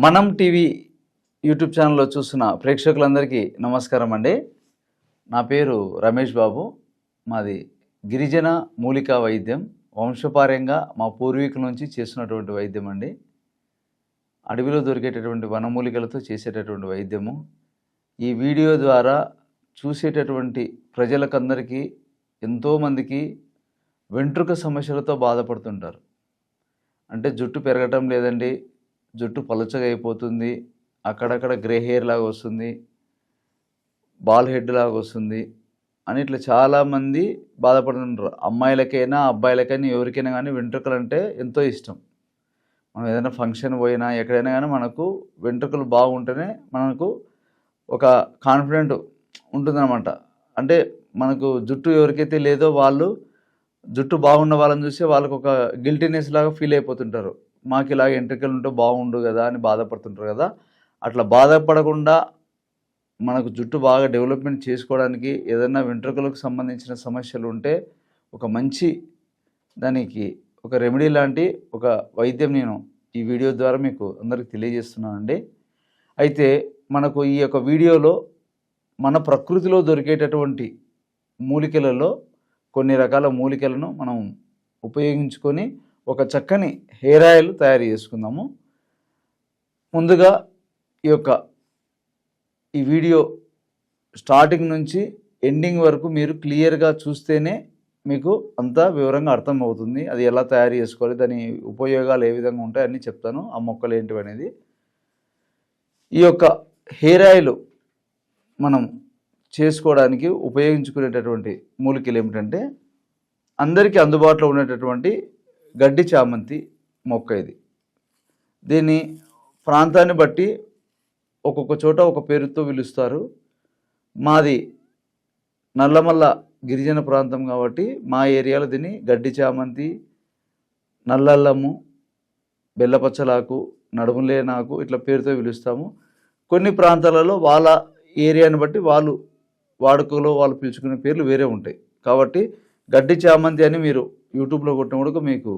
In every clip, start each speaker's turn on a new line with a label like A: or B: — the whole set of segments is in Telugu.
A: మనం టీవీ యూట్యూబ్ ఛానల్లో చూస్తున్న ప్రేక్షకులందరికీ నమస్కారం అండి. నా పేరు రమేష్ బాబు. మాది గిరిజన మూలికా వైద్యం. వంశపార్యంగా మా పూర్వీకుల నుంచి చేస్తున్నటువంటి వైద్యం అండి. అడవిలో దొరికేటటువంటి వనమూలికలతో చేసేటటువంటి వైద్యము. ఈ వీడియో ద్వారా చూసేటటువంటి ప్రజలకందరికీ ఎంతోమందికి వెంట్రుక సమస్యలతో బాధపడుతుంటారు. అంటే జుట్టు పెరగటం లేదండి, జుట్టు పలుచగా అయిపోతుంది, అక్కడక్కడ గ్రే హెయిర్ లాగా వస్తుంది, బాల్ హెడ్ లాగా వస్తుంది అని ఇట్లా చాలామంది బాధపడుతుంటారు. అమ్మాయిలకైనా అబ్బాయిలకైనా ఎవరికైనా కానీ వెంట్రుకలు అంటే ఎంతో ఇష్టం. మనం ఏదైనా ఫంక్షన్ పోయినా ఎక్కడైనా కానీ మనకు వెంట్రుకలు బాగుంటేనే మనకు ఒక కాన్ఫిడెంట్ ఉంటుందన్నమాట. అంటే మనకు జుట్టు ఎవరికైతే లేదో వాళ్ళు జుట్టు బాగున్న వాళ్ళని చూసి వాళ్ళకు ఒక గిల్టీనెస్ లాగా ఫీల్ అయిపోతుంటారు. మాకు ఇలాగ వెంట్రుకలు ఉంటే బాగుండు కదా అని బాధపడుతుంటారు కదా. అట్లా బాధపడకుండా మనకు జుట్టు బాగా డెవలప్మెంట్ చేసుకోవడానికి ఏదైనా వెంట్రుకలకు సంబంధించిన సమస్యలు ఉంటే ఒక మంచి దానికి ఒక రెమెడీ లాంటి ఒక వైద్యం నేను ఈ వీడియో ద్వారా మీకు అందరికీ తెలియజేస్తున్నానండి. అయితే మనకు ఈ యొక్క వీడియోలో మన ప్రకృతిలో దొరికేటటువంటి మూలికలలో కొన్ని రకాల మూలికలను మనం ఉపయోగించుకొని ఒక చక్కని హెయిర్ ఆయిల్ తయారు చేసుకుందాము. ముందుగా ఈ వీడియో స్టార్టింగ్ నుంచి ఎండింగ్ వరకు మీరు క్లియర్గా చూస్తేనే మీకు అంతా వివరంగా అర్థమవుతుంది. అది ఎలా తయారు చేసుకోవాలి, దాని ఉపయోగాలు ఏ విధంగా ఉంటాయి అన్నీ చెప్తాను. ఆ మొక్కలు ఏంటివి అనేది. ఈ యొక్క హెయిర్ ఆయిల్ మనం చేసుకోవడానికి ఉపయోగించుకునేటటువంటి మూలికలు ఏమిటంటే అందరికీ అందుబాటులో ఉండేటటువంటి గడ్డి చామంతి మొక్క ఇది. దీన్ని ప్రాంతాన్ని బట్టి ఒక్కొక్క చోట ఒక పేరుతో పిలుస్తారు. మాది నల్లమల్ల గిరిజన ప్రాంతం కాబట్టి మా ఏరియాలో దీన్ని గడ్డి చామంతి, నల్లల్లము, బెల్లపచ్చలాకు, నడుములేనాకు ఇట్లా పేరుతో పిలుస్తాము. కొన్ని ప్రాంతాలలో వాళ్ళ ఏరియాని బట్టి వాళ్ళు వాడుకలో వాళ్ళు పిలుచుకునే పేర్లు వేరే ఉంటాయి. కాబట్టి గడ్డి చామంతి అని మీరు యూట్యూబ్లో కొట్టిన కూడా మీకు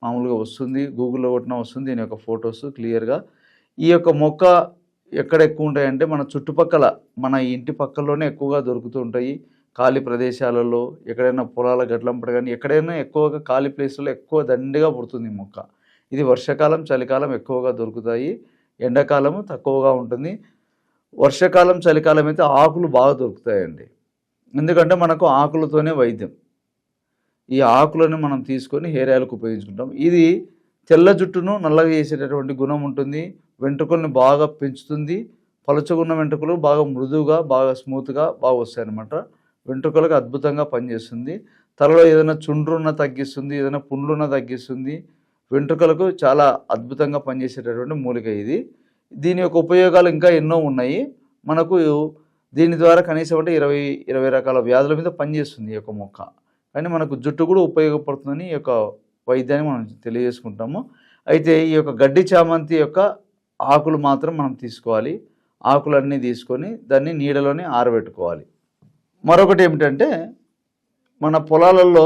A: మామూలుగా వస్తుంది, గూగుల్లో కొట్టినా వస్తుంది. దీని యొక్క ఫొటోస్ క్లియర్గా. ఈ యొక్క మొక్క ఎక్కడ ఎక్కువ ఉంటాయంటే మన చుట్టుపక్కల మన ఇంటి పక్కల్లోనే ఎక్కువగా దొరుకుతూ ఉంటాయి. ఖాళీ ప్రదేశాలలో ఎక్కడైనా పొలాల గట్లంపట కానీ ఎక్కడైనా ఎక్కువగా ఖాళీ ప్లేస్లో ఎక్కువ దండిగా పుడుతుంది ఈ మొక్క. ఇది వర్షాకాలం చలికాలం ఎక్కువగా దొరుకుతాయి, ఎండాకాలము తక్కువగా ఉంటుంది. వర్షాకాలం చలికాలం అయితే ఆకులు బాగా దొరుకుతాయండి. ఎందుకంటే మనకు ఆకులతోనే వైద్యం. ఈ ఆకులను మనం తీసుకొని హెయిర్ ఆయిల్కి ఉపయోగించుకుంటాం. ఇది తెల్ల జుట్టును నల్లగా చేసేటటువంటి గుణం ఉంటుంది. వెంట్రుకలను బాగా పెంచుతుంది. పలుచగున్న వెంట్రుకలు బాగా మృదువుగా బాగా స్మూత్గా బాగా వస్తాయి అన్నమాట. వెంట్రుకలకు అద్భుతంగా పనిచేస్తుంది. తలలో ఏదైనా చుండ్రున్న తగ్గిస్తుంది, ఏదైనా పుండ్లున్న తగ్గిస్తుంది. వెంట్రుకలకు చాలా అద్భుతంగా పనిచేసేటటువంటి మూలిక ఇది. దీని యొక్క ఉపయోగాలు ఇంకా ఎన్నో ఉన్నాయి. మనకు దీని ద్వారా కనీసం అంటే 20 రకాల వ్యాధుల మీద పనిచేస్తుంది ఈ యొక్క మొక్క. కానీ మనకు జుట్టు కూడా ఉపయోగపడుతుందని ఈ యొక్క వైద్యాన్ని మనం తెలియజేసుకుంటాము. అయితే ఈ యొక్క గడ్డి చామంతి యొక్క ఆకులు మాత్రం మనం తీసుకోవాలి. ఆకులన్నీ తీసుకొని దాన్ని నీడలోనే ఆరబెట్టుకోవాలి. మరొకటి ఏమిటంటే మన పొలాలలో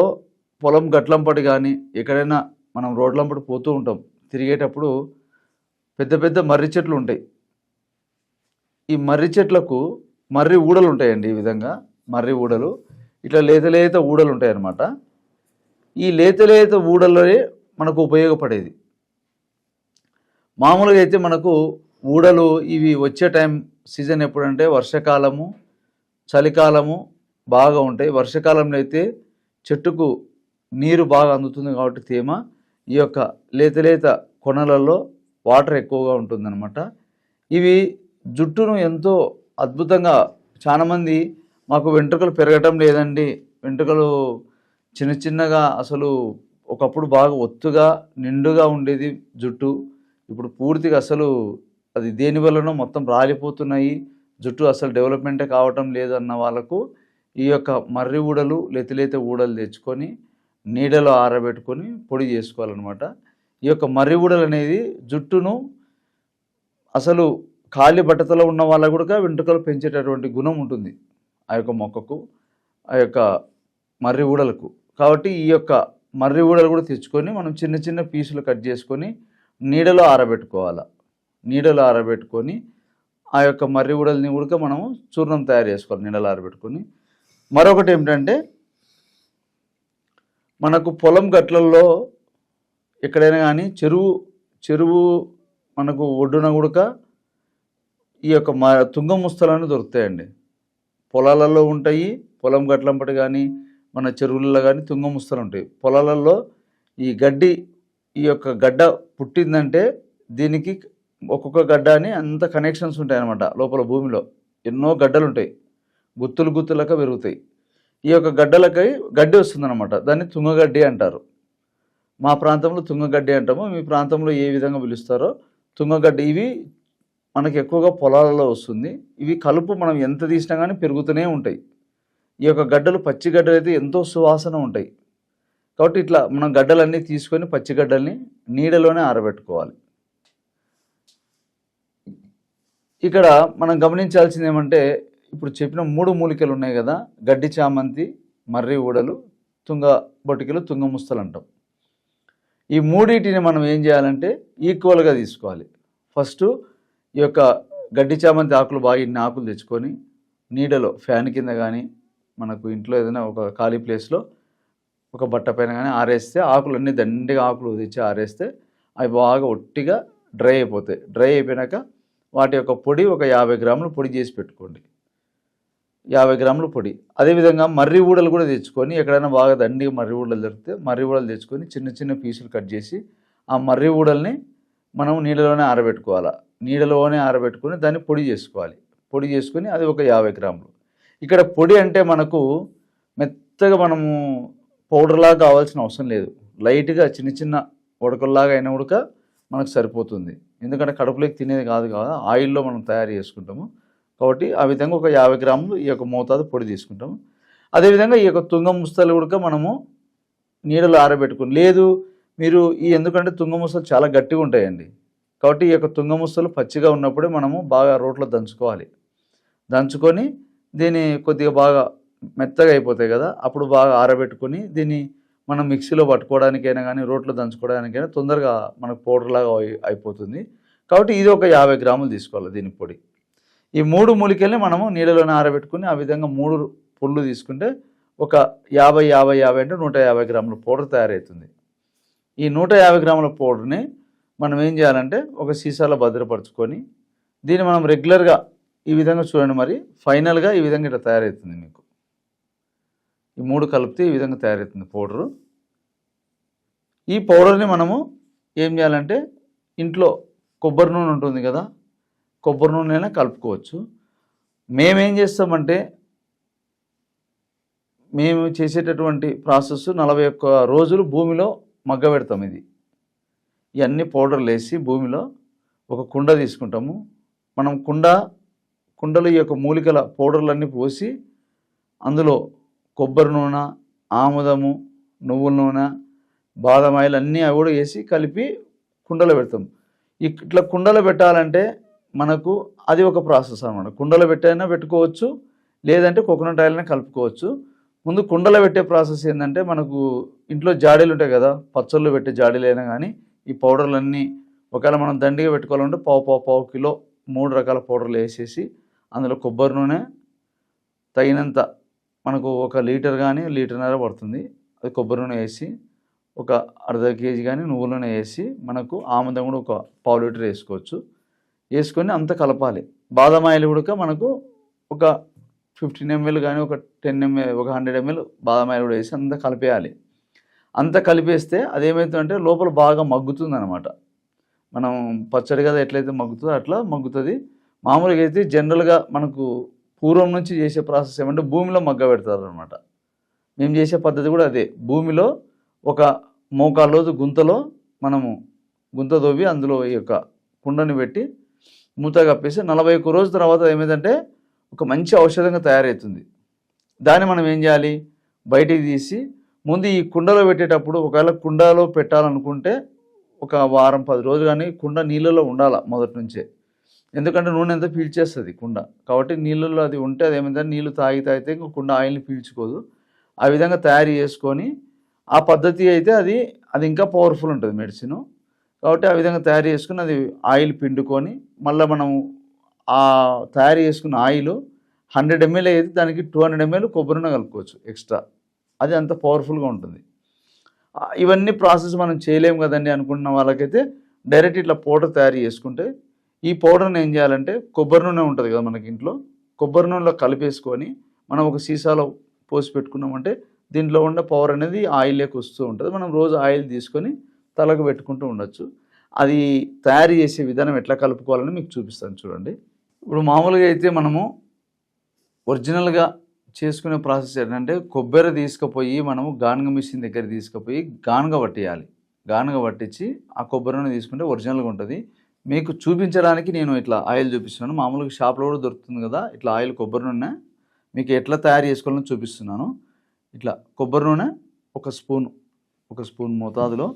A: పొలం గట్లంపటి కానీ ఎక్కడైనా మనం రోడ్లంపటి పోతూ ఉంటాం, తిరిగేటప్పుడు పెద్ద పెద్ద మర్రి చెట్లు ఉంటాయి. ఈ మర్రి చెట్లకు మర్రి ఊడలు ఉంటాయండి. ఈ విధంగా మర్రి ఊడలు ఇట్లా లేత ఊడలు ఉంటాయి అన్నమాట. ఈ లేత ఊడలే మనకు ఉపయోగపడేది. మామూలుగా అయితే మనకు ఊడలు ఇవి వచ్చే సీజన్ ఎప్పుడంటే వర్షాకాలము, చలికాలము బాగా ఉంటాయి. వర్షాకాలంలో అయితే చెట్టుకు నీరు బాగా అందుతుంది కాబట్టి తేమ ఈ యొక్క లేత కొనలలో వాటర్ ఎక్కువగా ఉంటుందన్నమాట. ఇవి జుట్టును ఎంతో అద్భుతంగా, చాలామంది మాకు వెంట్రుకలు పెరగటం లేదండి, వెంట్రుకలు చిన్నగా అసలు ఒకప్పుడు బాగా ఒత్తుగా నిండుగా ఉండేది జుట్టు, ఇప్పుడు పూర్తిగా అసలు అది దేనివల్లనో మొత్తం రాలిపోతున్నాయి, జుట్టు అసలు డెవలప్మెంటే కావటం లేదన్న వాళ్ళకు ఈ యొక్క మర్రి ఊడలు లేత ఊడలు తెచ్చుకొని నీడలో ఆరబెట్టుకొని పొడి చేసుకోవాలన్నమాట. ఈ యొక్క మర్రి ఊడలు అనేది జుట్టును అసలు ఖాళీ బట్టతలో ఉన్న వాళ్ళకు కూడా వెంట్రుకలు పెంచేటటువంటి గుణం ఉంటుంది ఆ యొక్క మొక్కకు, ఆ యొక్క మర్రి ఊడలకు. కాబట్టి ఈ యొక్క మర్రి ఊడలు కూడా తెచ్చుకొని మనం చిన్న పీసులు కట్ చేసుకొని నీడలో ఆరబెట్టుకోవాలి. నీడలో ఆరబెట్టుకొని ఆ యొక్క మర్రి ఊడల్ని కూడా మనము చూర్ణం తయారు చేసుకోవాలి నీడలో ఆరబెట్టుకొని. మరొకటి ఏమిటంటే మనకు పొలం గట్లల్లో ఎక్కడైనా కానీ చెరువు మనకు ఒడ్డున కూడా ఈ యొక్క తుంగ ముస్తలను దొరుకుతాయండి. పొలాలలో ఉంటాయి, పొలం గట్లంపటి కానీ మన చెరువులలో కానీ తుంగ ముస్తలు ఉంటాయి. పొలాలలో ఈ యొక్క గడ్డ పుట్టిందంటే దీనికి ఒక్కొక్క గడ్డ అని అంత కనెక్షన్స్ ఉంటాయి అన్నమాట. లోపల భూమిలో ఎన్నో గడ్డలు ఉంటాయి, గుత్తులుగా పెరుగుతాయి. ఈ యొక్క గడ్డలకై గడ్డి వస్తుందన్నమాట. దాన్ని తుంగగడ్డి అంటారు. మా ప్రాంతంలో తుంగగడ్డి అంటాము, మీ ప్రాంతంలో ఏ విధంగా పిలుస్తారో తుంగగడ్డి. ఇవి మనకి ఎక్కువగా పొలాలలో వస్తుంది. ఇవి కలుపు మనం ఎంత తీసినా కానీ పెరుగుతూనే ఉంటాయి. ఈ యొక్క గడ్డలు పచ్చి గడ్డలు అయితే ఎంతో సువాసన ఉంటాయి. కాబట్టి ఇట్లా మనం గడ్డలన్నీ తీసుకొని పచ్చి గడ్డల్ని నీడలోనే ఆరబెట్టుకోవాలి. ఇక్కడ మనం గమనించాల్సింది ఏమంటే ఇప్పుడు చెప్పిన 3 మూలికలు ఉన్నాయి కదా, గడ్డి చామంతి, మర్రి ఊడలు, తుంగ బొటికలు, తుంగ ముస్తలు అంటాం. ఈ మూడింటిని మనం ఏం చేయాలంటే ఈక్వల్గా తీసుకోవాలి. ఫస్ట్ ఈ యొక్క గడ్డి చామంతి ఆకులు బాగా ఇన్ని ఆకులు తెచ్చుకొని నీడలో ఫ్యాన్ కింద కానీ మనకు ఇంట్లో ఏదైనా ఒక ఖాళీ ప్లేస్లో ఒక బట్ట పైన కానీ ఆరేస్తే ఆకులన్నీ దండిగా ఆకులు తెచ్చి ఆరేస్తే అవి బాగా ఒట్టిగా డ్రై అయిపోతాయి. డ్రై అయిపోయినాక వాటి యొక్క పొడి ఒక 50 గ్రాములు పొడి చేసి పెట్టుకోండి. 50 గ్రాముల పొడి. అదేవిధంగా మర్రి ఊడలు కూడా తెచ్చుకొని ఎక్కడైనా బాగా దండిగా మర్రి ఊడలు దొరికితే మర్రి ఊడలు తెచ్చుకొని చిన్న చిన్న పీసులు కట్ చేసి ఆ మర్రి ఊడల్ని మనం నీడలోనే ఆరబెట్టుకోవాలి. నీడలోనే ఆరబెట్టుకొని దాన్ని పొడి చేసుకోవాలి. పొడి చేసుకొని అది ఒక 50 గ్రాములు. ఇక్కడ పొడి అంటే మనకు మెత్తగా మనము పౌడర్లాగా కావాల్సిన అవసరం లేదు. లైట్గా చిన్న చిన్న ఉడకల్లాగా అయినా ఉడక మనకు సరిపోతుంది. ఎందుకంటే కడుపులోకి తినేది కాదు కదా, ఆయిల్లో మనం తయారు చేసుకుంటాము. కాబట్టి ఆ విధంగా ఒక 50 గ్రాములు ఈ యొక్క మోతాదు పొడి తీసుకుంటాము. అదేవిధంగా ఈ యొక్క తుంగ ముస్తలు కూడా మనము నీడలో ఆరబెట్టుకుని లేదు మీరు ఎందుకంటే తుంగ ముస్తలు చాలా గట్టిగా ఉంటాయండి. కాబట్టి ఈ యొక్క తుంగ ముస్తలు పచ్చిగా ఉన్నప్పుడే మనము బాగా రోట్లో దంచుకోవాలి. దంచుకొని దీన్ని కొద్దిగా బాగా మెత్తగా అయిపోతాయి కదా, అప్పుడు బాగా ఆరబెట్టుకొని దీన్ని మనం మిక్సీలో పట్టుకోవడానికైనా కానీ రోట్లో దంచుకోవడానికైనా తొందరగా మనకు పౌడర్ లాగా అయిపోతుంది. కాబట్టి ఇది ఒక 50 గ్రాములు తీసుకోవాలి దీని పొడి. ఈ 3 మూలికల్ని మనము నీడలోనే ఆరబెట్టుకుని ఆ విధంగా 3 పొళ్ళు తీసుకుంటే ఒక 50 అంటే 150 గ్రాముల పౌడర్ తయారవుతుంది. ఈ 150 గ్రాముల పౌడర్ని మనం ఏం చేయాలంటే ఒక సీసాలో భద్రపరచుకొని దీన్ని మనం రెగ్యులర్గా ఈ విధంగా చూడండి. మరి ఫైనల్గా ఈ విధంగా ఇట్లా తయారవుతుంది. మీకు ఈ 3 కలిపితే ఈ విధంగా తయారవుతుంది పౌడరు. ఈ పౌడర్ని మనము ఏం చేయాలంటే ఇంట్లో కొబ్బరి నూనె ఉంటుంది కదా, కొబ్బరి నూనె కలుపుకోవచ్చు. మేమేం చేస్తామంటే మేము చేసేటటువంటి ప్రాసెస్ 41 రోజులు భూమిలో మగ్గబెడతాం. ఇవన్నీ పౌడర్లు వేసి భూమిలో ఒక కుండ తీసుకుంటాము. మనం కుండలో ఈ యొక్క మూలికల పౌడర్లన్నీ పోసి అందులో కొబ్బరి నూనె, ఆముదము, నువ్వుల నూనె, బాదం ఆయిల్ అన్నీ అవి కూడా వేసి కలిపి కుండలో పెడతాం. ఇట్లా కుండలో పెట్టాలంటే మనకు అది ఒక ప్రాసెస్ అన్నమాట. కుండలో పెట్టైనా పెట్టుకోవచ్చు, లేదంటే కోకోనట్ ఆయిల్నే కలుపుకోవచ్చు. ముందు కుండలో పెట్టే ప్రాసెస్ ఏంటంటే మనకు ఇంట్లో జాడీలు ఉంటాయి కదా, పచ్చళ్ళు పెట్టే జాడీలు అయినా కానీ ఈ పౌడర్లన్నీ ఒకవేళ మనం దండిగా పెట్టుకోవాలంటే పావు కిలో 3 రకాల పౌడర్లు వేసేసి అందులో కొబ్బరి నూనె తగినంత మనకు 1 లీటర్ కానీ లీటర్న్నర పడుతుంది. అది కొబ్బరి నూనె వేసి ఒక అర్ధ కేజీ కానీ నువ్వుల నూనె వేసి మనకు ఆముదం కూడా ఒక పావు లీటర్ వేసుకోవచ్చు. వేసుకొని అంత కలపాలి. బాదం ఆయిల్ కూడా మనకు ఒక 15 ml కానీ ఒక 10 ml, ఒక 100 ml బాదం ఆయిల్ కూడా వేసి అంత కలిపేయాలి. అంత కలిపేస్తే అదేమవుతుందంటే లోపల బాగా మగ్గుతుంది అనమాట. మనం పచ్చడి కదా ఎట్లయితే మగ్గుతుందో అట్లా మగ్గుతుంది. మామూలుగా అయితే జనరల్గా మనకు పూర్వం నుంచి చేసే ప్రాసెస్ ఏమంటే భూమిలో మగ్గ పెడతారు అనమాట. మేము చేసే పద్ధతి కూడా అదే. భూమిలో ఒక మోకాలు రోజు గుంతలో మనము గుంత తవ్వి అందులో ఈ యొక్క కుండని పెట్టి మూత కప్పేసి 41 రోజుల తర్వాత ఏమైందంటే ఒక మంచి ఔషధంగా తయారవుతుంది. దాన్ని మనం ఏం చేయాలి, బయటికి తీసి ముందు ఈ కుండలో పెట్టేటప్పుడు ఒకవేళ కుండలో పెట్టాలనుకుంటే ఒక వారం 10 రోజులు కానీ కుండ నీళ్ళలో ఉండాలి మొదటి నుంచే. ఎందుకంటే నూనె అంతా పీల్చేస్తుంది కుండ. కాబట్టి నీళ్ళల్లో అది ఉంటే అది ఏమైందంటే నీళ్ళు తాగితే ఇంకా కుండ ఆయిల్ని పీల్చుకోదు. ఆ విధంగా తయారు చేసుకొని ఆ పద్ధతి అయితే అది ఇంకా పవర్ఫుల్ ఉంటుంది మెడిసిన్. కాబట్టి ఆ విధంగా తయారు చేసుకుని అది ఆయిల్ పిండుకొని మళ్ళీ మనం ఆ తయారు చేసుకున్న ఆయిల్ 100 ml అయితే దానికి 200 ml కొబ్బరి నూనె కలుపుకోవచ్చు ఎక్స్ట్రా. అది అంత పవర్ఫుల్గా ఉంటుంది. ఇవన్నీ ప్రాసెస్ మనం చేయలేము కదండి అనుకుంటున్న వాళ్ళకైతే డైరెక్ట్ ఇట్లా పౌడర్ తయారు చేసుకుంటే, ఈ పౌడర్ని ఏం చేయాలంటే కొబ్బరి నూనె ఉంటుంది కదా మనకి ఇంట్లో, కొబ్బరి నూనెలో కలిపేసుకొని మనం ఒక సీసాలో పోసి పెట్టుకున్నామంటే దీంట్లో ఉన్న పవర్ అనేది ఆయిల్లోకి వస్తూ ఉంటుంది. మనం రోజు ఆయిల్ తీసుకొని తలకు పెట్టుకుంటూ ఉండొచ్చు. అది తయారు చేసే విధానం ఎట్లా కలుపుకోవాలని మీకు చూపిస్తాను చూడండి. ఇప్పుడు మామూలుగా అయితే మనము ఒరిజినల్గా చేసుకునే ప్రాసెస్ ఏంటంటే కొబ్బరి తీసుకుపోయి మనము గానుగ మిషన్ దగ్గర తీసుకుపోయి గానుగ పట్టేయాలి. గానుగ పట్టించి ఆ కొబ్బరి నూనె తీసుకుంటే ఒరిజినల్గా ఉంటుంది. మీకు చూపించడానికి నేను ఇట్లా ఆయిల్ చూపిస్తున్నాను. మామూలుగా షాప్లో కూడా దొరుకుతుంది కదా ఇట్లా ఆయిల్ కొబ్బరి నూనె, మీకు ఎట్లా తయారు చేసుకోవాలని చూపిస్తున్నాను. ఇట్లా కొబ్బరి నూనె ఒక స్పూన్ మోతాదులో,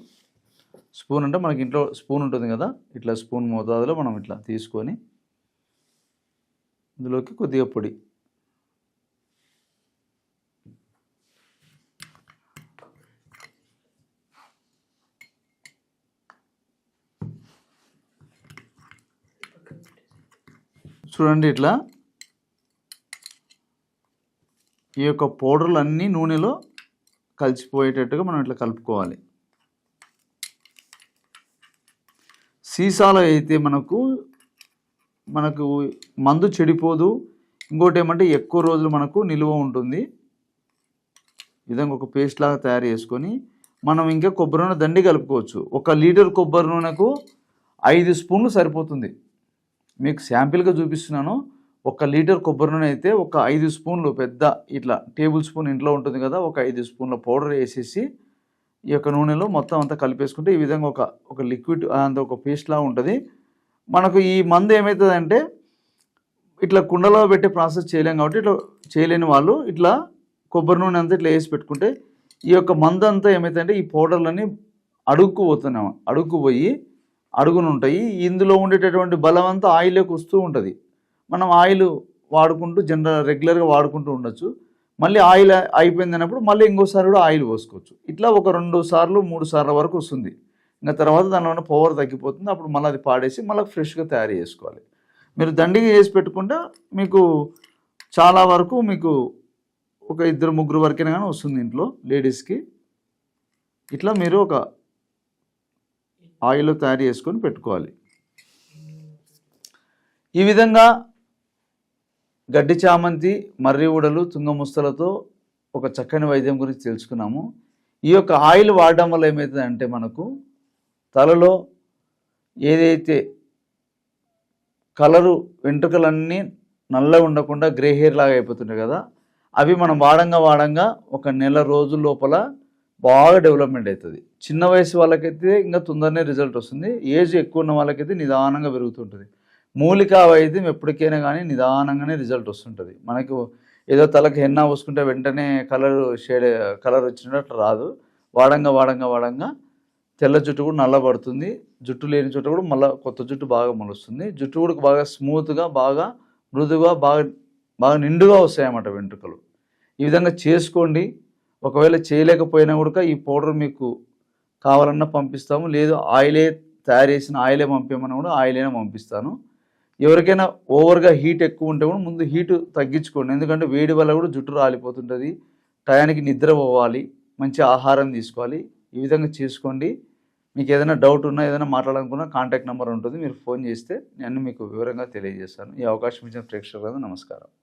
A: స్పూన్ అంటే మనకి ఇంట్లో స్పూన్ ఉంటుంది కదా, ఇట్లా స్పూన్ మోతాదులో మనం ఇట్లా తీసుకొని ఇందులోకి కొద్దిగా పొడి, చూడండి ఇట్లా ఈ యొక్క పౌడర్లు అన్నీ నూనెలో కలిసిపోయేటట్టుగా మనం ఇట్లా కలుపుకోవాలి. సీసాలో అయితే మనకు మందు చెడిపోదు. ఇంకోటి ఏమంటే ఎక్కువ రోజులు మనకు నిల్వ ఉంటుంది. ఈ విధంగా ఒక పేస్ట్ లాగా తయారు చేసుకొని మనం ఇంకా కొబ్బరి నూనె దండి కలుపుకోవచ్చు. 1 లీటర్ కొబ్బరి నూనెకు 5 స్పూన్లు సరిపోతుంది. మీకు శాంపిల్గా చూపిస్తున్నాను. 1 లీటర్ కొబ్బరి నూనె అయితే ఒక 5 స్పూన్లు, పెద్ద ఇట్లా టేబుల్ స్పూన్ ఇంట్లో ఉంటుంది కదా, ఒక 5 స్పూన్ల పౌడర్ వేసేసి ఈ యొక్క నూనెలో మొత్తం అంతా కలిపేసుకుంటే ఈ విధంగా ఒక లిక్విడ్ అంత ఒక పేస్ట్ లాగా ఉంటుంది. మనకు ఈ మందు ఏమవుతుందంటే ఇట్లా కుండలో పెట్టే ప్రాసెస్ చేయలేం కాబట్టి ఇట్లా చేయలేని వాళ్ళు ఇట్లా కొబ్బరి నూనె అంతా ఇట్లా వేసి పెట్టుకుంటే ఈ యొక్క మందు అంతా ఏమవుతుందంటే ఈ పౌడర్లన్నీ అడుక్కుపోయి అడుగునుంటాయి. ఇందులో ఉండేటటువంటి బలం అంతా ఆయిల్లోకి వస్తూ ఉంటుంది. మనం ఆయిల్ వాడుకుంటూ రెగ్యులర్గా వాడుకుంటూ ఉండొచ్చు. మళ్ళీ ఆయిల్ అయిపోయింది అన్నప్పుడు మళ్ళీ ఇంకోసారి కూడా ఆయిల్ పోసుకోవచ్చు. ఇట్లా ఒక 2 సార్లు 3 సార్ల వరకు వస్తుంది. ఇంకా తర్వాత దానిలో ఉన్న పవర్ తగ్గిపోతుంది. అప్పుడు మళ్ళీ అది పాడేసి మళ్ళీ ఫ్రెష్గా తయారు చేసుకోవాలి. మీరు దండిగా చేసి పెట్టుకుంటే మీకు చాలా వరకు మీకు ఒక 2-3 వరకైనా కానీ వస్తుంది ఇంట్లో లేడీస్కి. ఇట్లా మీరు ఒక ఆయిల్లో తయారు చేసుకొని పెట్టుకోవాలి. ఈ విధంగా గడ్డి చామంతి, మర్రి ఊడలు, తుంగముస్తలతో ఒక చక్కని వైద్యం గురించి తెలుసుకున్నాము. ఈ యొక్క ఆయిల్ వాడడం వల్ల ఏమవుతుందంటే మనకు తలలో ఏదైతే కలరు వెంట్రుకలన్నీ నల్లగా ఉండకుండా గ్రే హెయిర్ లాగా అయిపోతుంటాయి కదా, అవి మనం వాడంగా ఒక నెల రోజుల లోపల బాగా డెవలప్మెంట్ అవుతుంది. చిన్న వయసు వాళ్ళకైతే ఇంకా తొందరనే రిజల్ట్ వస్తుంది. ఏజ్ ఎక్కువ ఉన్న వాళ్ళకైతే నిదానంగా పెరుగుతుంటుంది. మూలికా వైద్యం ఎప్పటికైనా కానీ నిదానంగానే రిజల్ట్ వస్తుంటుంది. మనకు ఏదో తలకు హెన్నా పోసుకుంటే వెంటనే కలర్ వచ్చినట్టు రాదు. వాడంగా తెల్ల జుట్టు కూడా నల్లబడుతుంది. జుట్టు లేని చోట కూడా మళ్ళీ కొత్త జుట్టు బాగా మొలుస్తుంది. జుట్టు కూడా బాగా స్మూత్గా, బాగా మృదుగా, బాగా నిండుగా వస్తాయన్నమాట వెంట్రుకలు. ఈ విధంగా చేసుకోండి. ఒకవేళ చేయలేకపోయినా కూడా ఈ పౌడర్ మీకు కావాలన్నా పంపిస్తాము. లేదు ఆయిలే తయారు చేసిన ఆయిలే పంపించమన్నా కూడా ఆయిలైనా పంపిస్తాను. ఎవరికైనా ఓవర్గా హీట్ ఎక్కువ ఉంటే కూడా ముందు హీటు తగ్గించుకోండి. ఎందుకంటే వేడి వల్ల కూడా జుట్టు రాలిపోతుంటుంది. టయానికి నిద్ర పోవాలి, మంచి ఆహారం తీసుకోవాలి. ఈ విధంగా చేసుకోండి. మీకు ఏదైనా డౌట్ ఉన్నా, ఏదైనా మాట్లాడాలనుకున్నా కాంటాక్ట్ నెంబర్ ఉంటుంది. మీరు ఫోన్ చేస్తే నేను మీకు వివరంగా తెలియజేస్తాను. ఈ అవకాశం ఇచ్చిన ప్రేక్షకులకు నమస్కారం.